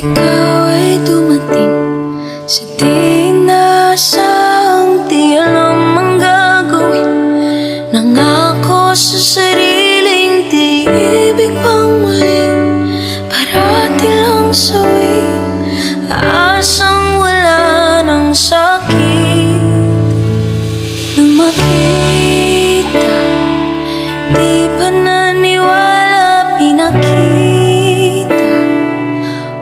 Ikaw ay dumating sa di inaasahang di alam ang gagawin. Nangako sa sariling di ibig pang muli, parati lang sawi, asang wala ng sakit. Nang makita, di pa naniwala, pinakita,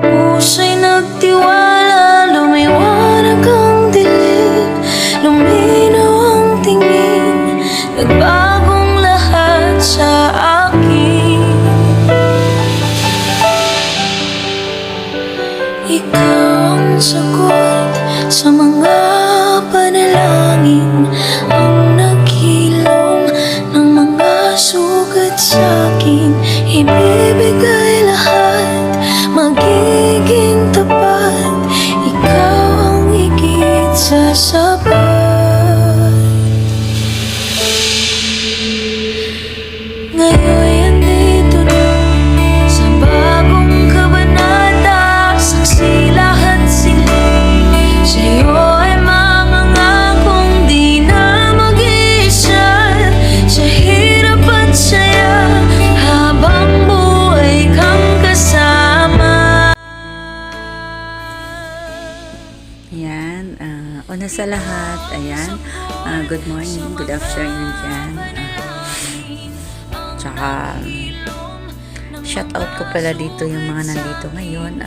pusa'y nagtiwala, lumiwanag ang dilim, luminaw ang tingin, nagbagong lahat sa akin. Ikaw ang sagot sa mga panalangin, ang naghilom ng mga sugat sa'kin. Ibibigay lahat, magiging tapat, ikaw ang higit sa sapat. Ngayon andito na sa bagong kabanata, saksi lahat sila. Sa'yo ay mangangakong di na mag-iisa, sa hirap at saya, habang buhay kang kasama. Ayan, una sa lahat, ayan, good morning, good afternoon dyan. Tsaka, shout out ko pala dito yung mga nandito ngayon,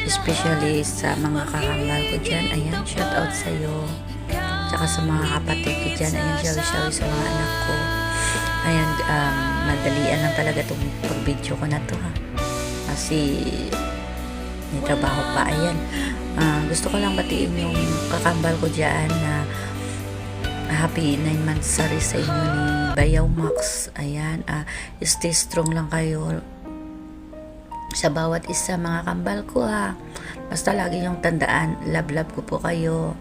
especially sa mga kakambal ko dyan. Ayan, shout out sa'yo. Tsaka sa mga kapatid ko dyan, ayan, shawi-shawi sa mga anak ko. Ayan, madalian lang talaga itong pag-video ko na to, ha. Kasi, may trabaho pa. Ayan, gusto ko lang batiin yung kakambal ko dyan na happy 9 months sorry sa inyo ni Bayaw Max. Ayan, stay strong lang kayo sa bawat isa, mga kambal ko, ha. Basta lagi yung tandaan, love ko po kayo.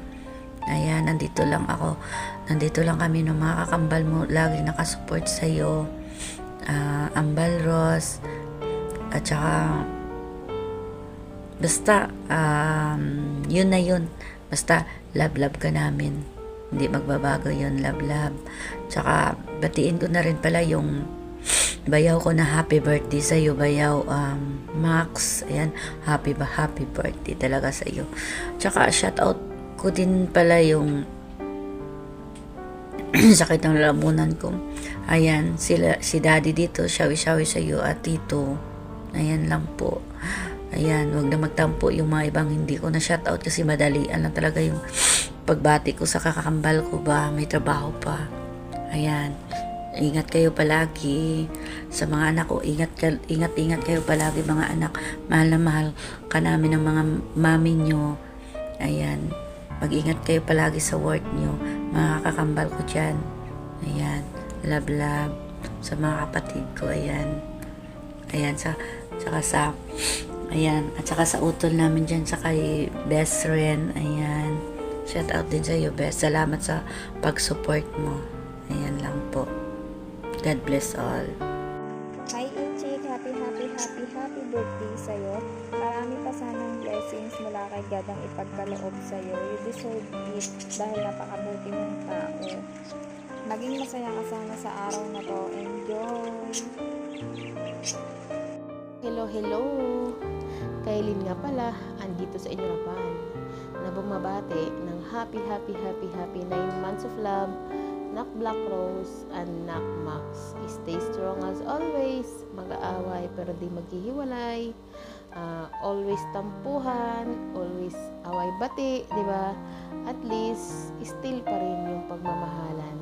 Ayan, nandito lang ako, nandito lang kami ng mga kakambal mo, lagi nakasupport sa'yo, Ambal Ross, at saka basta yun na yun, basta love ka namin, hindi magbabago yun, love. Tsaka batiin ko na rin pala yung bayaw ko na happy birthday sa iyo, Bayaw Max. Ayan, happy birthday talaga sa iyo. Tsaka shout out ko din pala yung sakit ng lalamunan ko. Ayan, si daddy dito, shawi-shawi sa iyo, at tito. Ayan lang po. Ayan, wag na magtampo yung mga ibang hindi ko na shout out kasi madalian lang talaga yung pagbati ko sa kakakambal ko ba, may trabaho pa. Ayan, ingat kayo palagi sa mga anak ko, ingat kayo palagi mga anak, mahal na mahal ka namin ng mga mami nyo. Ayan, mag-ingat kayo palagi sa work nyo, mga kakambal ko dyan. Ayan, love sa mga kapatid ko. Ayan, ayan, at saka sa utol namin dyan, sa kay best friend. Ayan, shout out din sa iyo, best. Salamat sa pag-support mo. Ayan lang po. God bless all. Hi Inchik, happy birthday sa'yo. Marami pa sanang blessings mula kay God ang ipagkaloob sa'yo. You deserve it dahil napakabuti mong tao. Maging masaya ka sana sa araw na to. Enjoy! Hello! Kailin nga pala, andito sa inyo naman na bumabati ng happy 9 months of love, Nak Black Rose and Nak Max. Stay strong as always. Mag-aaway pero di maghihiwalay. Always tampuhan, always away bati, di ba? At least still pa rin yung pagmamahalan.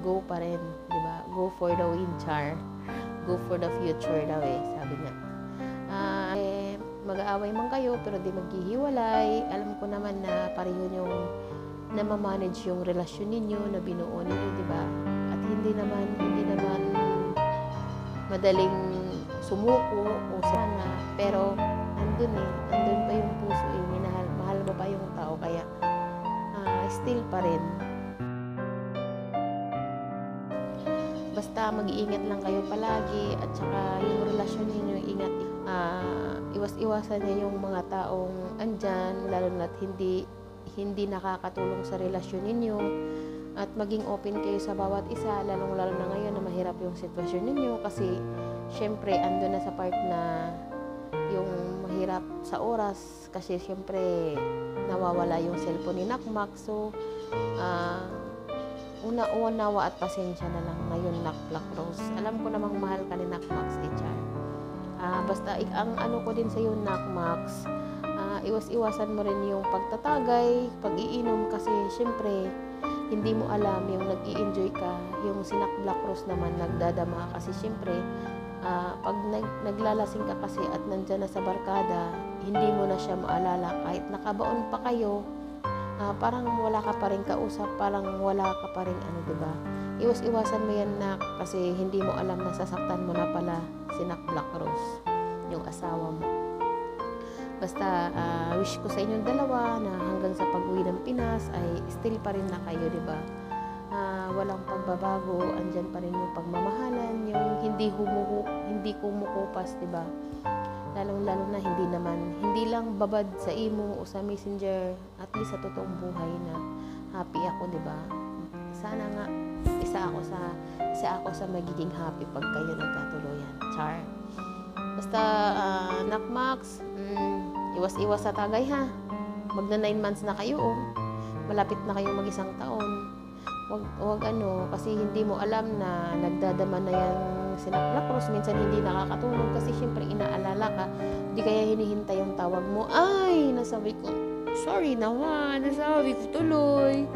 Go pa rin, di ba? Go for the win, char. Go for the future daw sabi nga. Mag-aaway man kayo pero di maghihiwalay. Alam ko naman na pareho yung na ma-manage yung relasyon ninyo, na binuo ninyo, di ba? At hindi naman madaling sumuko o sana, pero nandun pa yung puso, mahal mo pa yung tao, kaya still pa rin. basta mag-iingat lang kayo palagi at saka yung relasyon ninyo, ingat, iwas-iwasan niyo yung mga taong andyan, lalo na't hindi nakakatulong sa relasyon ninyo, at maging open kayo sa bawat isa, lalong-lalo na ngayon na mahirap yung sitwasyon ninyo kasi syempre ando na sa part na yung mahirap sa oras kasi syempre nawawala yung cellphone ni Nakmak. So unawa at pasensya na lang ngayon, Nak Black Rose. Alam ko namang mahal ka ni Nakmax, teacher. Basta ang ano ko din sa iyo, Nakmax, iwas-iwasan mo rin yung pagtatagay, pag-iinom kasi syempre hindi mo alam yung nag-i-enjoy ka, yung si Nak Black Rose naman nagdadama kasi syempre pag naglalasing ka kasi at nandyan na sa barkada, hindi mo na siya maalala kahit nakabaon pa kayo. Parang wala ka pa rin kausap, parang wala ka pa rin diba? Iwas-iwasan mo yan, Nak, kasi hindi mo alam na sasaktan mo na pala si Nak Black Rose, yung asawa mo. Basta wish ko sa inyong dalawa na hanggang sa pag-uwi ng Pinas ay still pa rin na kayo, diba? Walang pagbabago, andyan pa rin yung pagmamahalan, yung hindi kumukupas, diba? Lalong-lalo na hindi lang babad sa imo o sa messenger, at least sa totoong buhay na happy ako, 'di ba? Sana nga isa ako sa magiging happy pag kayo nagkatuluyan. Char. Basta Nakmax, iwas-iwas sa tagay ha. Magna 9 months na kayo, oh. Malapit na kayo mag-1 taon. Wag kasi hindi mo alam na nagdadama na yan si Nak Black Rose. Minsan hindi nakakatulog kasi syempre inaalala ka. Di kaya hinihintay yung tawag mo. Ay, nasabi ko, sorry naman, nasabi ko tuloy.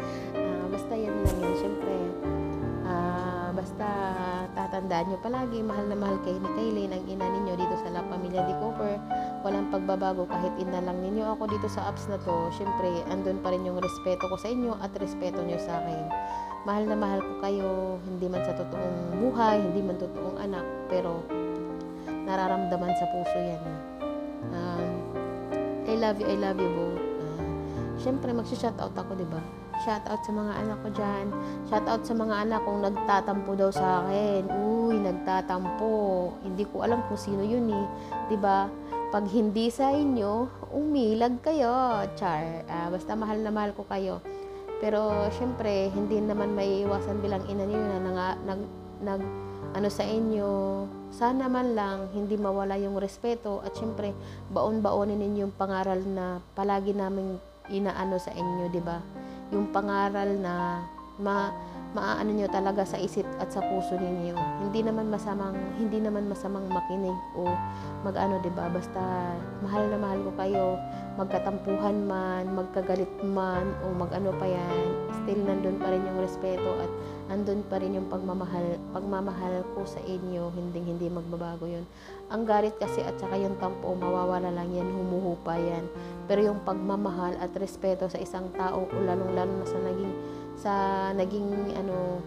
Basta yan lang yan. Syempre, basta tatandaan nyo palagi, mahal na mahal kayo ni Kaylin, ang ina ninyo dito sa La Familia de Cooper. Walang pagbabago kahit ina lang ninyo ako dito sa apps na to. Syempre, andun pa rin yung respeto ko sa inyo at respeto nyo sa akin. Mahal na mahal ko kayo, hindi man sa totoong buhay, hindi man totoong anak, pero nararamdaman sa puso yan. I love you both. Syempre, mag-shoutout ako, diba? Shoutout sa mga anak ko dyan. Shoutout sa mga anak kong nagtatampo daw sa akin. Uy, nagtatampo. Hindi ko alam kung sino yun eh. Diba? Pag hindi sa inyo, umilag kayo. Char. Basta mahal na mahal ko kayo. Pero syempre, hindi naman maiiwasan bilang ina niyo na sa inyo. Sana man lang hindi mawala yung respeto at syempre baon-baonin ninyo yung pangaral na palagi naming inaano sa inyo, 'di ba? Yung pangaral na maaano nyo talaga sa isip at sa puso ninyo. Hindi naman masamang makinig o mag-ano, 'di ba? Basta mahal na mahal ko kayo. Magkatampuhan man, magkagalit man o mag-ano pa yan, still nandun pa rin yung respeto at andun pa rin yung pagmamahal ko sa inyo. Hindi magbabago yun. Ang galit kasi at saka yung tampo, mawawala lang yan, humuhupa yan. Pero yung pagmamahal at respeto sa isang tao, o lalong-lalo na sa naging ano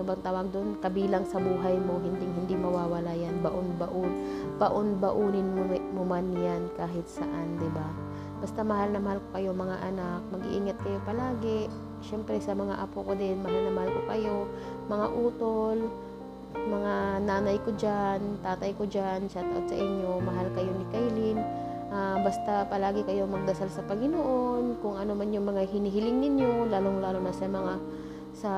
bang tawag doon, kabilang sa buhay mo, hindi mawawala yan. Baon-baonin mo man yan kahit saan, 'di ba? Basta mahal na mahal ko kayo mga anak, mag-iingat kayo palagi. Syempre sa mga apo ko din, mahal na mahal ko kayo, mga utol, mga nanay ko dyan, tatay ko dyan, shout out sa inyo, mahal kayo ni Kaylin. Basta palagi kayo magdasal sa Panginoon, kung ano man yung mga hinihiling ninyo, lalong-lalo na sa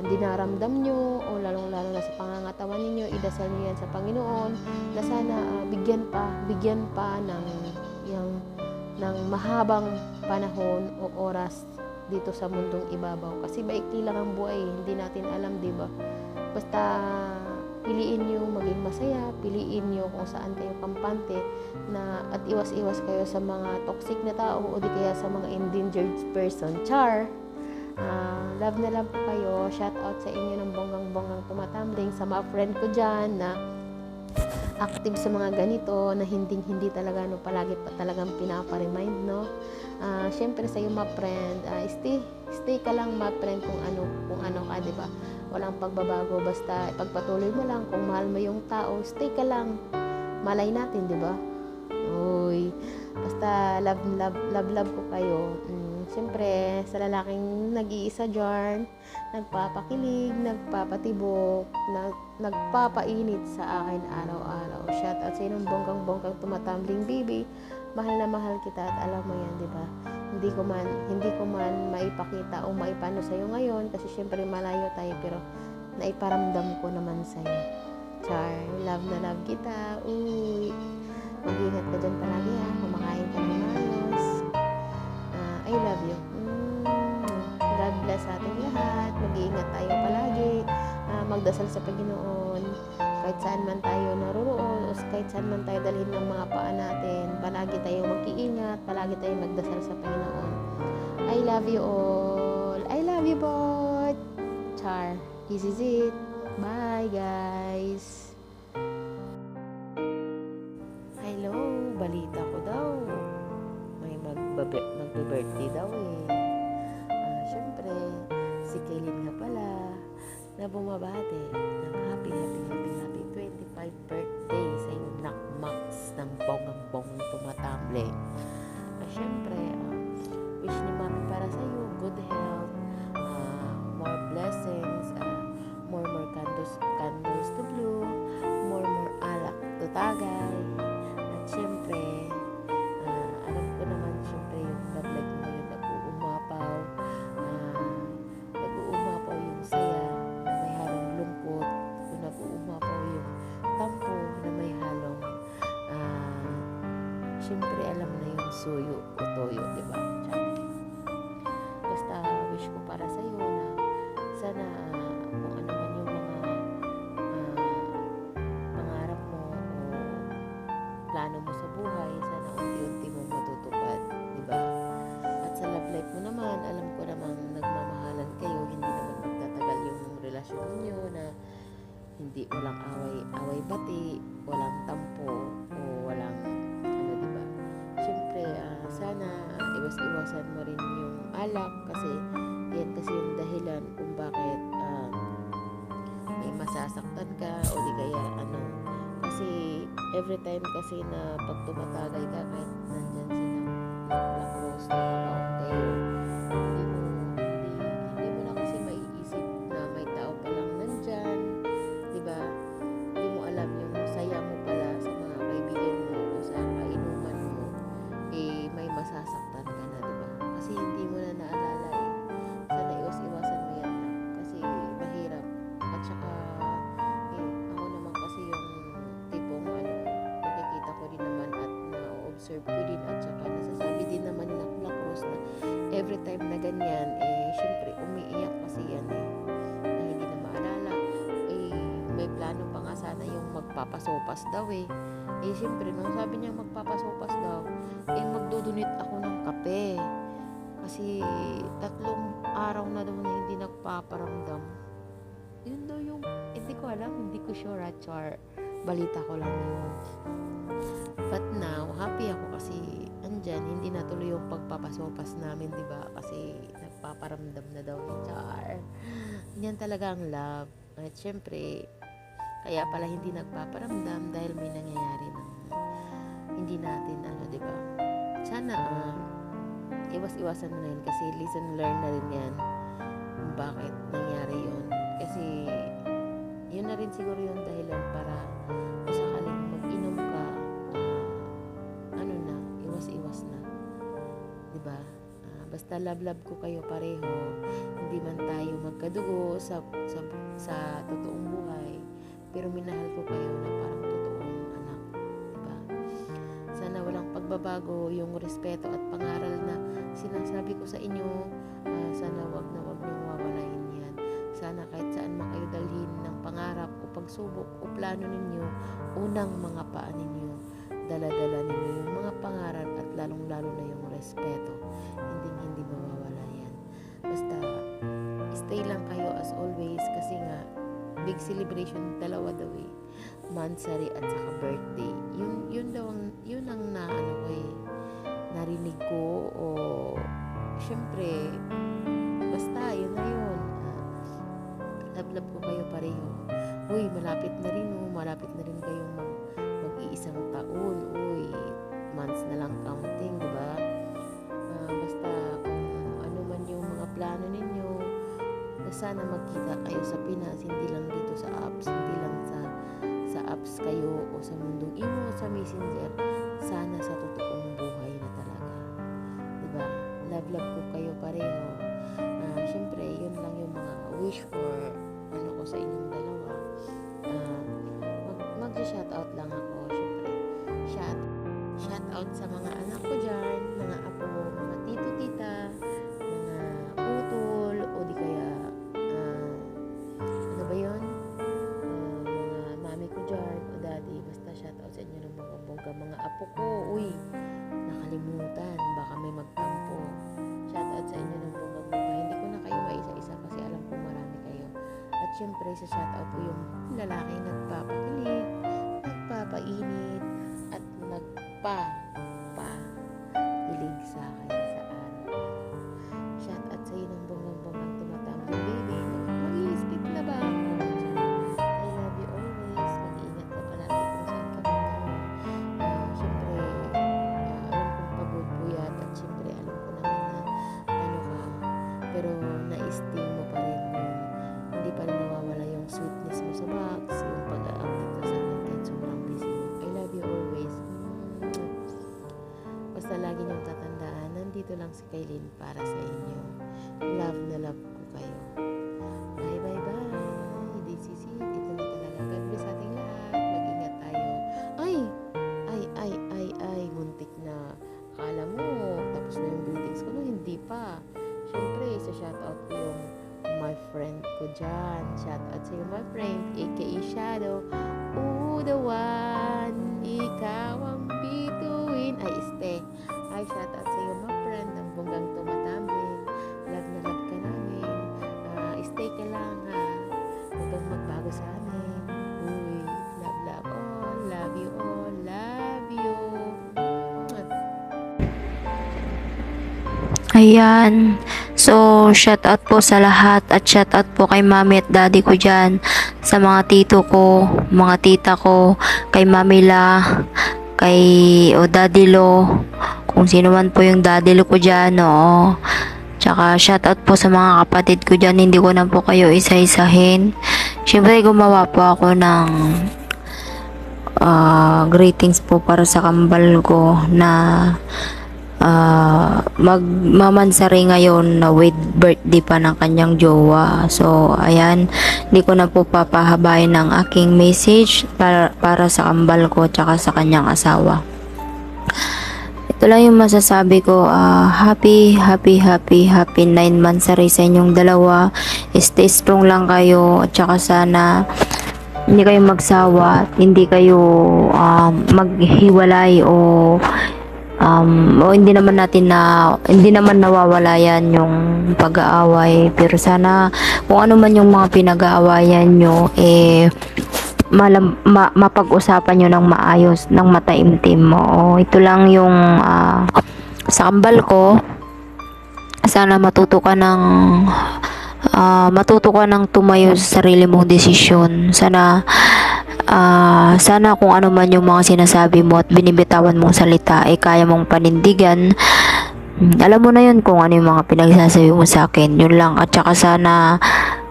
dinaramdam nyo o lalong-lalo na sa pangangatawan ninyo, idasal nyo yan sa Panginoon na sana bigyan pa ng mahabang panahon o oras dito sa mundong ibabaw. Kasi maikli lang ang buhay, hindi natin alam, di ba? Basta piliin nyo maging masaya, piliin nyo kung saan kayo kampante at iwas-iwas kayo sa mga toxic na tao o di kaya sa mga endangered person. Char! Love na love ko kayo. Shout out sa inyo ng bonggang-bonggang tumatambling sa mga friend ko dyan na active sa mga ganito na hindi talaga palagi pa talagang pinapa-remind, no? Syempre sa iyo, my friend, stay ka lang, my friend, kung ano ka, di ba? Walang pagbabago, basta ipagpatuloy mo lang. Kung mahal mo yung tao, stay ka lang. Malay natin, di ba? Uy, basta love ko kayo. Siyempre, sa lalaking nag-iisa dyan, nagpapakilig, nagpapatibok, nagpapainit sa akin araw-araw. Shout out sa inong bonggang-bonggang tumatumbling baby. Mahal na mahal kita at alam mo yan, di ba? Hindi ko man maipakita o maipano sa'yo ngayon kasi syempre malayo tayo pero naiparamdam ko naman sa'yo. Char, love na love kita. Uy, mag-ingat ka dyan palagi ha. Kumakain ka ng maayos. I love you. God bless sa ating lahat. Mag-iingat tayo palagi. Magdasal sa Panginoon. Kahit saan man tayo naroroon o kahit saan man tayo dalhin ng mga paa natin, palagi tayo mag-iingat, palagi tayo magdasal sa Panginoon. I love you all. I love you both. Char. This is it. Bye, guys. Hello. Balita ko daw. May magbe-birthday daw eh. Siyempre, si Kaylin nga pala na bumabati ng happy 25th birthday sa iyong nakmax ng bonggang-bonggang tumatamble. Siyempre, wish ni Mami para sa iyo good health, more blessings, more candles to blow, more alak to tagay. At siyempre, alam ko naman siyempre yung love life mo yun nag-uumapaw yung saya na may halong lungkot, kung nag-uumapaw yung tampo na may halong siyempre alam na yung suyo o toyo, diba? Basta wish ko para sa iyo na sana kung ano man yung mga pangarap mo o plano mo sa buhay, sana unti-unti mong matutupad, diba? At sa love life mo naman, alam ko namang nagmamahalan kayo, hindi naman magtatagal yung relasyon niyo na hindi walang away bati, walang tampo o walang ano, diba? Siyempre, sana iwas-iwasan mo rin yung alak kasi yan kasi yung dahilan kung bakit may masasaktan ka o di kaya ano. Kasi every time kasi na pag tumatagay ka kahit nandyan sila Black Rose na kabaong kayo, hindi mo na kasi maiisip na may tao palang nandyan, diba? Hindi mo alam yung saya mo pala sa mga kaibigan mo o sa kainuman mo, may masasaktan ka na, diba? Kasi hindi mo na naalala eh. Sana iwas-iwasan mo yan na kasi mahirap. At saka ako naman kasi yung tipong nakikita ko din naman at na-observe ko din at saka nasasabi din naman ni Black Rose na every time na ganyan syempre umiiyak kasi yan na hindi na maalala. May plano pa nga sana yung magpapasopas daw syempre nung sabi niya magpapasopas daw magdodonate ako ng kape kasi 3 araw na daw na hindi nagpaparamdam. Yun daw yung hindi ko alam, hindi ko sure Char, balita ko lang yun. But now happy ako kasi andyan hindi natuloy yung pagpapasopas namin, diba? Kasi nagpaparamdam na daw ni Char. Yan talaga ang love. At syempre kaya pala hindi nagpaparamdam dahil may nangyayari ng hindi natin diba? Sana iwas-iwasan na rin kasi listen learn na rin yan kung bakit nangyari yun. Kasi yun na rin siguro yung dahilan para kung sakaling mag-inom ka iwas-iwas na, diba? Basta love ko kayo pareho, hindi man tayo magkadugo sa totoong buhay, pero minahal ko kayo na parang totoong anak, diba? Sana walang pagbabago yung respeto at pangaral na sinasabi ko sa inyo. Sana wag na wag niyong wawalain yan. Sana kahit saan man kayo dalhin ng pangarap o pagsubok o plano ninyo, unang mga paa ninyo, dala-dala ninyo yung mga pangarap at lalong-lalo na yung respeto. Hindi mawawala yan. Basta stay lang kayo as always kasi nga big celebration dalawa daw Mansari at saka birthday. Yun ang narinig ko o syempre basta yun na yun. Love ko kayo pareho. Uy, malapit na rin kayong mag-iisang taon. Uy, months na lang counting, diba? Basta kung sana magkita kayo sa Pinas, hindi lang dito sa apps, hindi lang sa apps kayo o sa mundong imo, sa messenger, sana sa totoong buhay na talaga. Diba? Love ko kayo pareho. Syempre, yun lang yung mga wish for ano ko sa inyong dalawa. Mag-shoutout lang ako. Syempre, shoutout sa mga anak ko dyan, mga apo, mga tito-tita, mga putol, o di kaya, ano ba yun? Mga mami ko dyan, o daddy, basta shoutout sa inyo ng bongga-bongga. Mga apo ko, uy, nakalimutan, baka may magtampo. Shoutout sa inyo ng bongga-bongga. Hindi ko na kayo maisa-isa kasi alam ko marami kayo. At syempre, sa shoutout ko yung lalaking nagpapakilig, nagpapainit, at nagpa-hilig sa akin sa araw. Shoutout sa iyo ng bonggang-bonggang tumatambling baby. Mag-i-spit na ba ako? I love you always. Mag-iingat ka palagi kung saan ka man ngayon. Syempre, alam kong pagod puyat at syempre alam ko naman na ano ka. Pero na-stay mo pa rin yung hindi pa rin nawawala yung sweetness mo sa box, yung pag-a-update ka sa akin kahit sobrang busy mo. I love you always. Basta lagi niyong tatandaan, nandito lang si Kailin para sa inyo. Love na love ko kayo. Bye bye bye. This is it. Ito na talaga. God bless sa ating lahat. Mag-ingat tayo. Ay. Muntik na. Akala mo, tapos na yung greetings ko. No, hindi pa. Siyempre, sa shoutout ko yung my friend ko dyan. Shoutout sa iyo, my friend, aka Shadow. Ooh, the one. Ikaw ang bituin. Ay, este. Ay, shoutout sa iyo, my friend, ng bonggang tumatambling. Love na love ka namin. Stay ka lang, ha. Huwag kang magbago sa amin. Uy, love all. Love you all. Love you. Ayan. So, shoutout po sa lahat at shoutout po kay mami at daddy ko dyan, sa mga tito ko, mga tita ko, kay mami La, kay daddy Lo, kung sino man po yung daddy Lo ko dyan, oo. Tsaka shoutout po sa mga kapatid ko dyan, hindi ko na po kayo isa-isahin. Siyempre gumawa po ako ng greetings po para sa kambal ko na magmamansari ngayon na with birthday pa ng kanyang jowa. So, ayan, hindi ko na po papahabain ng aking message para sa kambal ko tsaka sa kanyang asawa. Ito lang yung masasabi ko. Happy 9 monthsary sa inyong dalawa. Stay strong lang kayo at tsaka sana hindi kayo magsawa at hindi kayo maghiwalay o hindi naman nawawala yan yung pag-aaway, pero sana kung ano man yung mga pinag-aawayan nyo mapag-usapan nyo ng maayos, ng mataimtim mo. Ito lang yung sa kambal ko, sana matuto ka ng tumayo sa sarili mong desisyon. Sana kung ano man yung mga sinasabi mo at binibitawan mong salita kaya mong panindigan. Alam mo na yun kung ano yung mga pinagsasabi mo sa akin, yun lang. At saka sana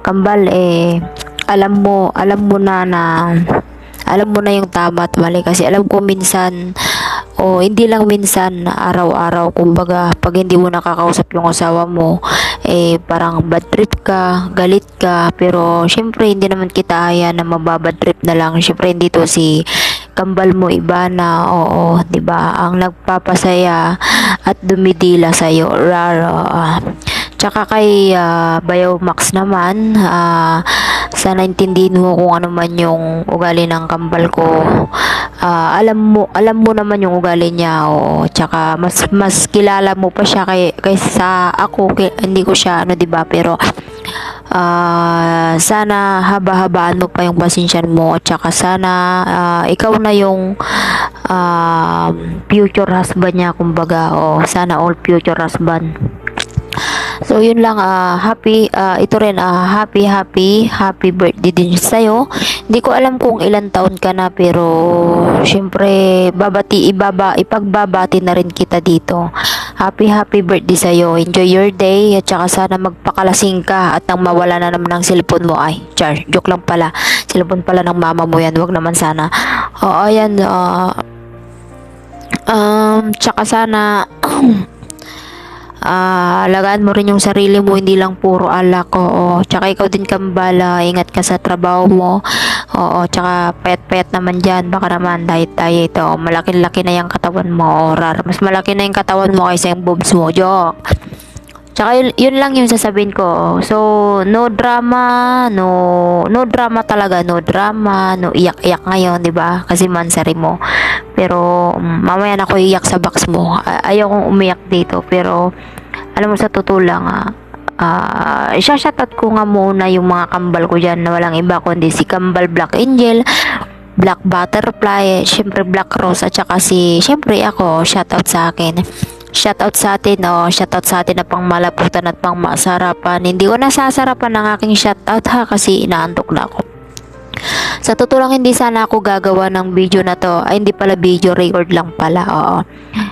kambal alam mo na yung tama at mali, kasi alam ko minsan hindi lang minsan, araw-araw, kumbaga pag hindi mo nakakausap yung asawa mo parang bad trip ka, galit ka, pero syempre hindi naman kita haya na mababad trip na lang. Syempre dito si kambal mo iba na, oo, 'di ba, ang nagpapasaya at dumidila sa iyo. Tsaka kay Bayaw Max naman, sana intindihin mo kung ano man yung ugali ng kambal ko. Alam mo naman yung ugali niya, o tsaka mas kilala mo pa siya kaysa ako, hindi ko siya di ba, pero sana haba-habaan mo pa yung pasensya mo, at tsaka sana ikaw na yung future husband niya, kumbaga, sana all future husband. So yun lang, ito rin, happy birthday din sa'yo. Hindi ko alam kung ilang taon ka na, pero syempre ipagbabati na rin kita dito. Happy birthday sa'yo. Enjoy your day, at saka sana magpakalasing ka at nang mawala na naman ng cellphone mo. Ay, joke lang pala. Cellphone pala ng mama mo yan, wag naman sana. Oo, ayan, tsaka sana alagaan mo rin yung sarili mo, hindi lang puro alak. Oo, tsaka ikaw din kambala, ingat ka sa trabaho mo. Oo, tsaka payat-payat naman dyan, baka naman diet ito, malaki-laki na yung katawan mo, or mas malaki na yung katawan mo kaysa yung boobs mo. Joke. Tsaka yun lang yung sasabihin ko. So, no drama, no talaga, no drama, no iyak-iyak ngayon, 'di ba? Kasi mansari mo. Pero mamaya na ako iyak sa box mo. Ayaw kong umiyak dito, pero alam mo, sa totoo lang, isa-shoutout ko nga muna yung mga kambal ko dyan, na walang iba kundi si Kambal Black Angel, Black Butterfly, syempre Black Rose, at saka syempre ako, shoutout sa akin. Shoutout sa atin, shoutout sa atin na pang malaputan at pang masarapan. Hindi ko nasasarapan ng aking shoutout kasi inaantok na ako. Sa totoo lang, hindi sana ako gagawa ng video na to. Ay, hindi pala video, record lang pala. Oo.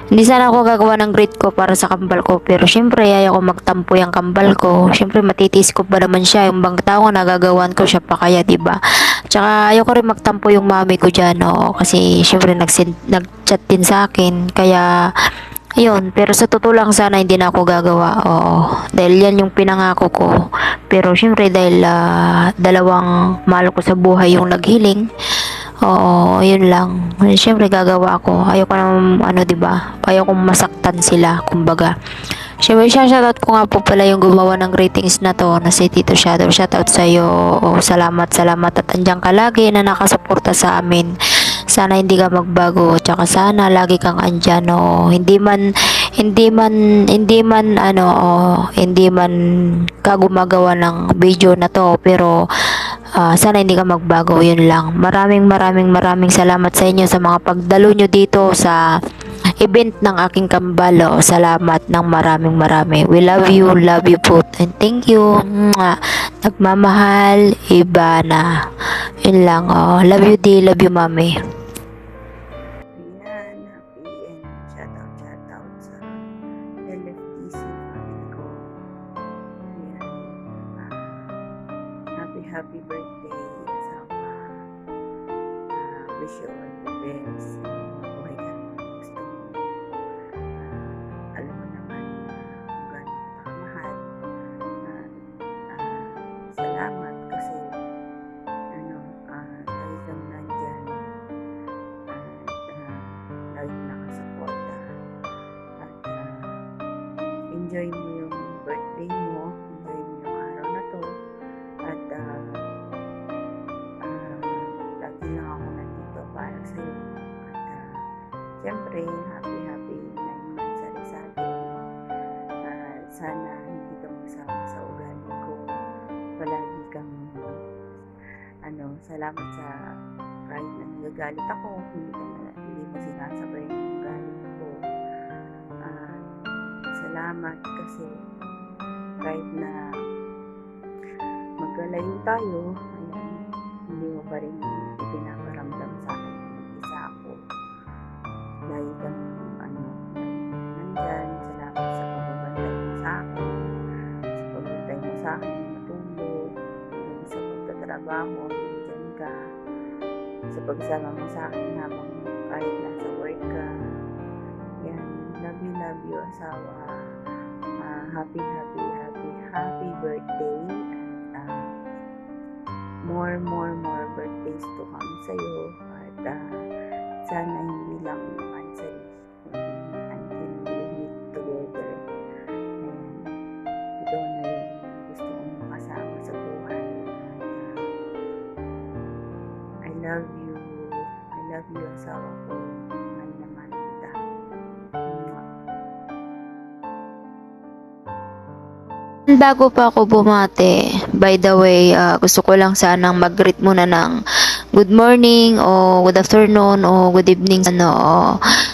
Hindi sana ako gagawa ng greet ko para sa kambal ko. Pero syempre, ayaw ko magtampo yung kambal ko. Syempre, matitis ko pa naman siya. Yung bang tao na gagawan ko siya pa kaya, diba? Tsaka, ayaw ko rin magtampo yung mami ko dyan. Oo. Kasi, syempre, nag-chat din sa akin. Kaya, ayun, pero sa totoo lang, sana hindi na ako gagawa. Oo, dahil yan yung pinangako ko. Pero syempre, dahil dalawang mahal ko sa buhay yung naghiling, oo, yun lang. Syempre, gagawa ako. Ayoko naman, diba? Ayoko masaktan sila, kumbaga. Syempre, shoutout ko nga po pala yung gumawa ng ratings na to, na si Tito Shadow. Shoutout sa'yo. Salamat. At andyan ka lagi na nakasuporta sa amin. Sana hindi ka magbago, tsaka sana lagi kang andyan. Hindi man ka gumagawa ng video na to, pero sana hindi ka magbago. Yun lang. Maraming salamat sa inyo sa mga pagdalo nyo dito sa event ng aking kambal. Salamat ng marami. We love you po, and thank you. Nagmamahal, Ivana. Yun lang. Love you di, love you mami. Ayan, happy and shoutout sa LFTC family ko. Ayan, happy birthday, asawa. Wish you all the best. Mabuhay ka ng gusto mo. Alam mo naman kung gano'n kita kamahal. Salamat kasi lagi kang nandyan. Lagi nakasuporta. At enjoy mo yung birthday mo. Enjoy mo yung araw na to. At lagi lang ako nandito para sa'yo. At syempre, happy 9 months sa atin. Sana hindi ka magsama sa ugali ko. Palagi kang salamat sa kahit na nagagalit ako, hindi mo sinasabay yung galit ko. Salamat kasi kahit na magkalayo tayo, ayan, hindi mo pa rin ipinaparamdam sa akin yung isa ako. Lagi kang nandyan. Salamat sa pagbabantay mo sa akin, sa pagbabantay mo sa akin matulog, sa pagtatrabaho, nandyan ka, sa pagsama mo sa akin habang kahit nasa work ka. Yan, love you asawa. Happy birthday. More birthdays to come sa'yo. At sana hindi lang monthly, until we meet together. And ikaw na yung gusto kong kasama sa buhay. At I love you asawa ko. Mahal naman kita. Bago pa ako bumate, by the way, gusto ko lang sanang mag-greet muna ng good morning o good afternoon o good evening.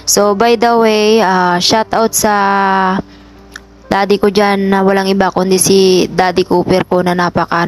So, by the way, shout out sa daddy ko dyan na walang iba kundi si Daddy Cooper ko na napaka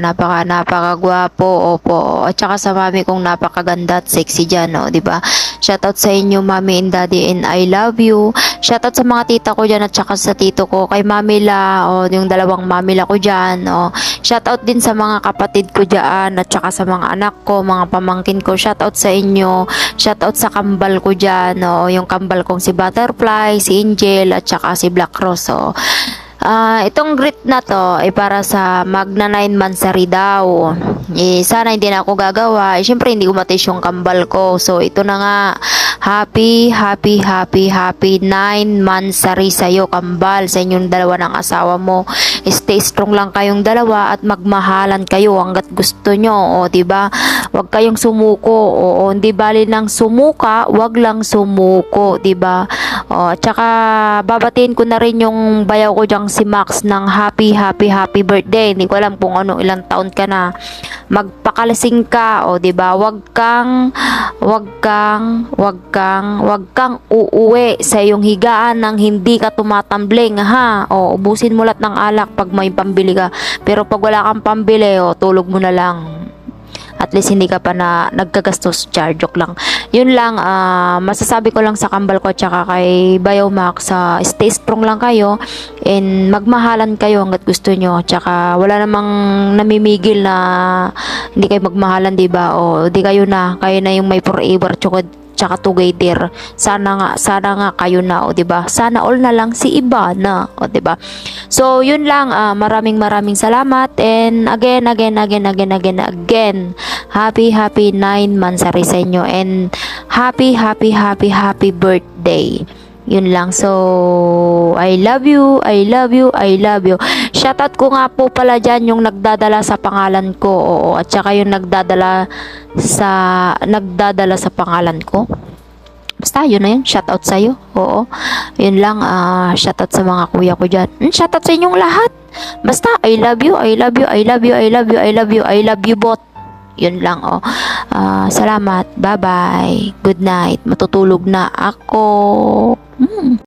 gwapo, opo. At saka sa mami kong napakaganda at sexy dyan, no, di ba? Shoutout sa inyo, mami and daddy, and I love you. Shoutout sa mga tita ko dyan at saka sa tito ko, kay Mamila, o yung dalawang Mamila ko dyan, o. Shoutout din sa mga kapatid ko dyan at saka sa mga anak ko, mga pamangkin ko. Shoutout sa inyo. Shoutout sa kambal ko dyan, o yung kambal kong si Butterfly, si Angel, at saka si Black Rose, o. Itong greet na to ay para sa magna 9 monthsary daw. Sana hindi na ako gagawa. Siyempre hindi ko matis yung kambal ko. So ito na nga. Happy 9 monthsary sa'yo, kambal, sa inyong dalawa ng asawa mo. Stay strong lang kayong dalawa at magmahalan kayo hanggat gusto nyo. O, diba? Huwag kayong sumuko. O, hindi bali lang sumuka, wag lang sumuko, diba? O, at saka babatiin ko na rin yung bayaw ko dyang si Max ng happy birthday. Hindi ko alam kung ilang taon ka na. Magpakalasing ka, o, diba? Wag kang uuwi sa iyong higaan nang hindi ka tumatambling, ha? O, ubusin mo lahat ng alak pag may pambili ka. Pero pag wala kang pambili, o, tulog mo na lang. At least hindi ka pa na nagkagastos. Joke lang. Yun lang, masasabi ko lang sa kambal ko at saka kay Bayaw Max, stay strong lang kayo and magmahalan kayo hanggat gusto nyo. Tsaka wala namang namimigil na hindi kayo magmahalan, diba? O di kayo na yung may forever tsaka together. Sana nga kayo na, o diba? Sana all na lang si iba na, o diba? So yun lang, maraming salamat and again happy 9 monthsary sa inyo and happy birthday. Yun lang. So I love you. Shoutout ko nga po pala dyan yung nagdadala sa pangalan ko, oo, at saka yung nagdadala sa pangalan ko. Basta yun na yun. Shoutout sa'yo. Oo. Yun lang. Shoutout sa mga kuya ko dyan. Shoutout sa inyong lahat. Basta I love you both. Yun lang, oh. Salamat. Bye-bye. Good night. Matutulog na ako.